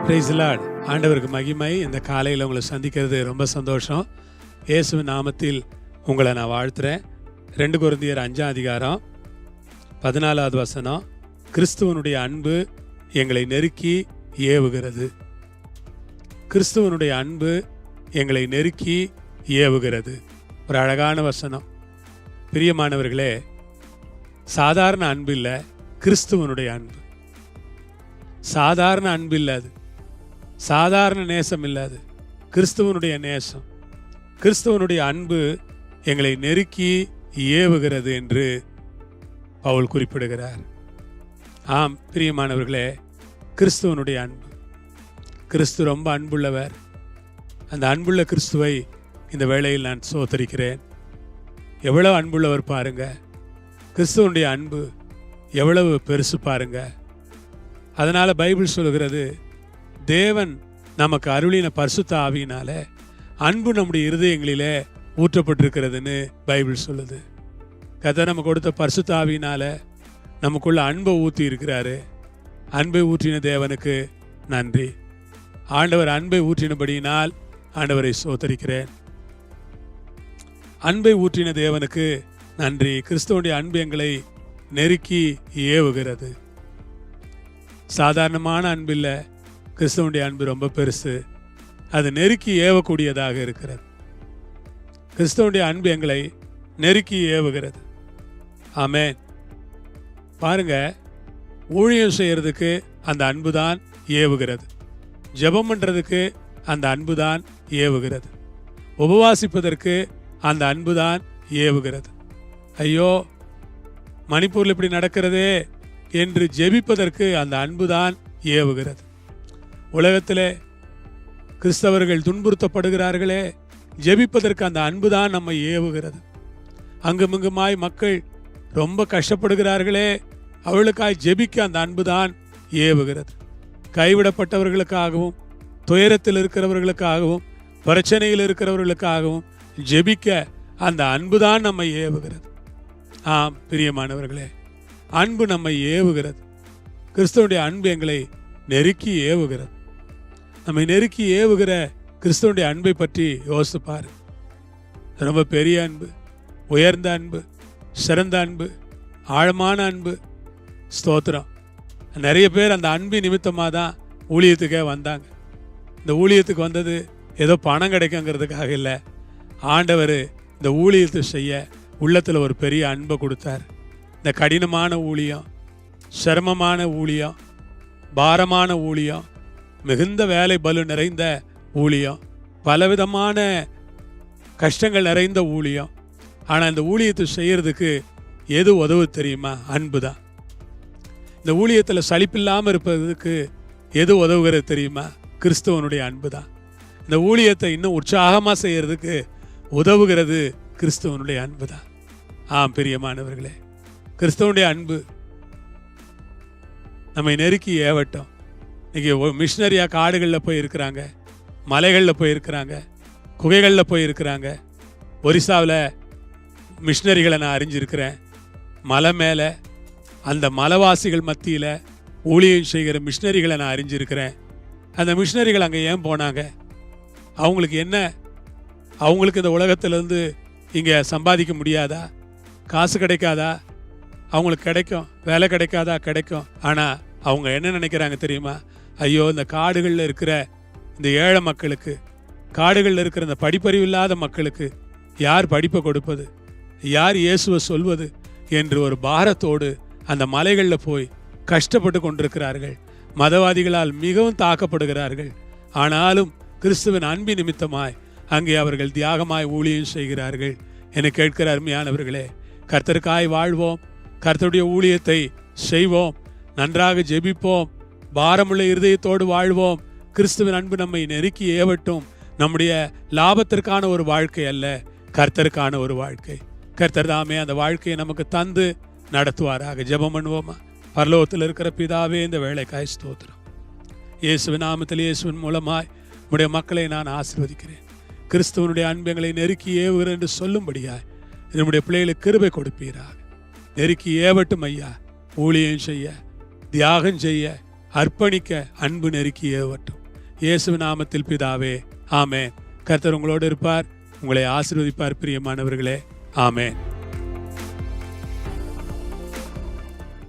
Praise the Lord. ஆண்டவருக்கு மகிமை. இந்த காலையில் உங்களை சந்திக்கிறது ரொம்ப சந்தோஷம். இயேசுவின் நாமத்தில் உங்களை நான் வாழ்த்துறேன். 2 கொரிந்தியர் 5ஆம் அதிகாரம் 14வது வசனம். கிறிஸ்துவனுடைய அன்பு எங்களை நெருக்கி ஏவுகிறது. கிறிஸ்துவனுடைய அன்பு எங்களை நெருக்கி ஏவுகிறது. ஒரு அழகான வசனம். பிரியமானவர்களே, சாதாரண அன்பு இல்லை, கிறிஸ்துவனுடைய அன்பு. சாதாரண அன்பு இல்லாது, சாதாரண நேசம் இல்லாது, கிறிஸ்துவனுடைய நேசம், கிறிஸ்துவனுடைய அன்பு எங்களை நெருக்கி ஏவுகிறது என்று பவுல் குறிப்பிடுகிறார். ஆம் பிரியமானவர்களே, கிறிஸ்துவனுடைய அன்பு. கிறிஸ்து ரொம்ப அன்புள்ளவர். அந்த அன்புள்ள கிறிஸ்துவை இந்த வேளையில் நான் சோதரிக்கிறேன். எவ்வளவு அன்புள்ளவர் பாருங்க. கிறிஸ்துவனுடைய அன்பு எவ்வளவு பெருசு பாருங்க. அதனால பைபிள் சொல்லுகிறது, தேவன் நமக்கு அருளின பரிசுத்த ஆவியினால அன்பு நம்முடைய இருதயங்களிலே ஊற்றப்பட்டிருக்கிறதுன்னு பைபிள் சொல்லுது. கர்த்தர் நமக்கு கொடுத்த பரிசுத்த ஆவியினால நமக்குள்ள அன்பை ஊற்றி இருக்கிறாரு. அன்பை ஊற்றின தேவனுக்கு நன்றி. ஆண்டவர் அன்பை ஊற்றினபடியினால் ஆண்டவரை சோதரிக்கிறேன். அன்பை ஊற்றின தேவனுக்கு நன்றி. கிறிஸ்துவனுடைய அன்பு எங்களை நெருக்கி ஏவுகிறது. சாதாரணமான அன்பு இல்லை, கிறிஸ்துவனுடைய அன்பு ரொம்ப பெருசு. அது நெருக்கி ஏவக்கூடியதாக இருக்கிறது. கிறிஸ்துவனுடைய அன்பு எங்களை நெருக்கி ஏவுகிறது. ஆமென். பாருங்க, ஊழியம் செய்யறதுக்கு அந்த அன்பு தான் ஏவுகிறது. ஜெபம் பண்றதுக்கு அந்த அன்பு தான் ஏவுகிறது. உபவாசிப்பதற்கு அந்த அன்பு தான் ஏவுகிறது. ஐயோ, மணிப்பூரில் இப்படி நடக்கிறதே என்று ஜெபிப்பதற்கு அந்த அன்பு தான் ஏவுகிறது. உலகத்திலே கிறிஸ்தவர்கள் துன்புறுத்தப்படுகிறார்களே, ஜெபிப்பதற்கு அந்த அன்பு தான் நம்மை ஏவுகிறது. அங்குமிங்குமாய் மக்கள் ரொம்ப கஷ்டப்படுகிறார்களே, அவர்களுக்காய் ஜெபிக்க அந்த அன்பு தான் ஏவுகிறது. கைவிடப்பட்டவர்களுக்காகவும், துயரத்தில் இருக்கிறவர்களுக்காகவும், பிரச்சனையில் இருக்கிறவர்களுக்காகவும் ஜெபிக்க அந்த அன்பு தான் நம்மை ஏவுகிறது. ஆம் பிரியமானவர்களே, அன்பு நம்மை ஏவுகிறது. கிறிஸ்துவனுடைய அன்பு எங்களை நெருக்கி ஏவுகிறது. நம்மை நெருக்கி ஏவுகிற கிறிஸ்துவனுடைய அன்பை பற்றி யோசிப்பார். ரொம்ப பெரிய அன்பு, உயர்ந்த அன்பு, சிறந்த அன்பு, ஆழமான அன்பு. ஸ்தோத்திரம். நிறைய பேர் அந்த அன்பின் நிமித்தமாக தான் ஊழியத்துக்கே வந்தாங்க. இந்த ஊழியத்துக்கு வந்தது ஏதோ பணம் கிடைக்குங்கிறதுக்காக இல்லை. ஆண்டவர் இந்த ஊழியத்தை செய்ய உள்ளத்தில் ஒரு பெரிய அன்பை கொடுத்தார். இந்த கடினமான ஊழியம், சிரமமான ஊழியம், பாரமான ஊழியம், மிகுந்த வேலை பலு நிறைந்த ஊழியம், பலவிதமான கஷ்டங்கள் நிறைந்த ஊழியம். ஆனால் இந்த ஊழியத்தை செய்யறதுக்கு எது உதவு தெரியுமா? அன்பு தான். இந்த ஊழியத்தில் சலிப்பில்லாமல் இருப்பதற்கு எது உதவுகிறது தெரியுமா? கிறிஸ்துவனுடைய அன்பு தான். இந்த ஊழியத்தை இன்னும் உற்சாகமாக செய்யறதுக்கு உதவுகிறது கிறிஸ்துவனுடைய அன்பு தான். ஆம் பிரியமானவர்களே, கிறிஸ்துவனுடைய அன்பு நம்மை நெருக்கி ஏவட்டும். இன்னைக்கு மிஷினரியாக காடுகளில் போய் இருக்கிறாங்க, மலைகளில் போய் இருக்கிறாங்க, குகைகளில் போய் இருக்கிறாங்க. ஒரிசாவில் மிஷினரிகளை நான் அறிஞ்சிருக்கிறேன். மலை மேலே அந்த மலைவாசிகள் மத்தியில் ஊழியம் செய்கிற மிஷினரிகளை நான் அறிஞ்சிருக்கிறேன். அந்த மிஷினரிகள் அங்கே ஏன் போனாங்க? அவங்களுக்கு என்ன? அவங்களுக்கு இந்த உலகத்திலேருந்து இங்கே சம்பாதிக்க முடியாதா? காசு கிடைக்காதா? அவங்களுக்கு கிடைக்கும். வேலை கிடைக்காதா? கிடைக்கும். ஆனால் அவங்க என்ன நினைக்கிறாங்க தெரியுமா? ஐயோ, இந்த காடுகளில் இருக்கிற இந்த ஏழை மக்களுக்கு, காடுகளில் இருக்கிற இந்த படிப்பறிவு இல்லாத மக்களுக்கு யார் படிப்பை கொடுப்பது, யார் இயேசுவை சொல்வது என்று ஒரு பாரத்தோடு அந்த மலைகளில் போய் கஷ்டப்பட்டு கொண்டிருக்கிறார்கள். மதவாதிகளால் மிகவும் தாக்கப்படுகிறார்கள். ஆனாலும் கிறிஸ்துவின் அன்பின் நிமித்தமாய் அங்கே அவர்கள் தியாகமாய் ஊழியம் செய்கிறார்கள். என கேட்கிற அருமையானவர்களே, கர்த்தருக்காய் வாழ்வோம், கர்த்தருடைய ஊழியத்தை செய்வோம், நன்றாக ஜெபிப்போம், பாரமுள்ள இருதயத்தோடு வாழ்வோம். கிறிஸ்துவின் அன்பு நம்மை நெருக்கி ஏவட்டும். நம்முடைய லாபத்திற்கான ஒரு வாழ்க்கை அல்ல, கர்த்தருக்கான ஒரு வாழ்க்கை. கர்த்தர் தாமே அந்த வாழ்க்கையை நமக்கு தந்து நடத்துவாராக. ஜெபம் பண்ணுவோமா? பரலோகத்தில் இருக்கிற பிதாவே, இந்த வேளைக்காய் ஸ்தோத்திரம். இயேசுவின் நாமத்தில், இயேசுவின் மூலமாய் உடைய மக்களை நான் ஆசீர்வதிக்கிறேன். கிறிஸ்துவனுடைய அன்பு எங்களை நெருக்கி ஏவுகிற என்று சொல்லும்படியாய் நம்முடைய பிள்ளைகளுக்கு கிருபை கொடுப்பீராக. நெருக்கி ஏவட்டும் ஐயா. ஊழியம் செய்ய, தியாகம் செய்ய, அர்ப்பணிக்க அன்பு நெருக்கி ஏவட்டும். இயேசு நாமத்தில் பிதாவே, ஆமென். கர்த்தர் உங்களோடு இருப்பார், உங்களை ஆசீர்வதிப்பார் பிரியமானவர்களே. ஆமென்.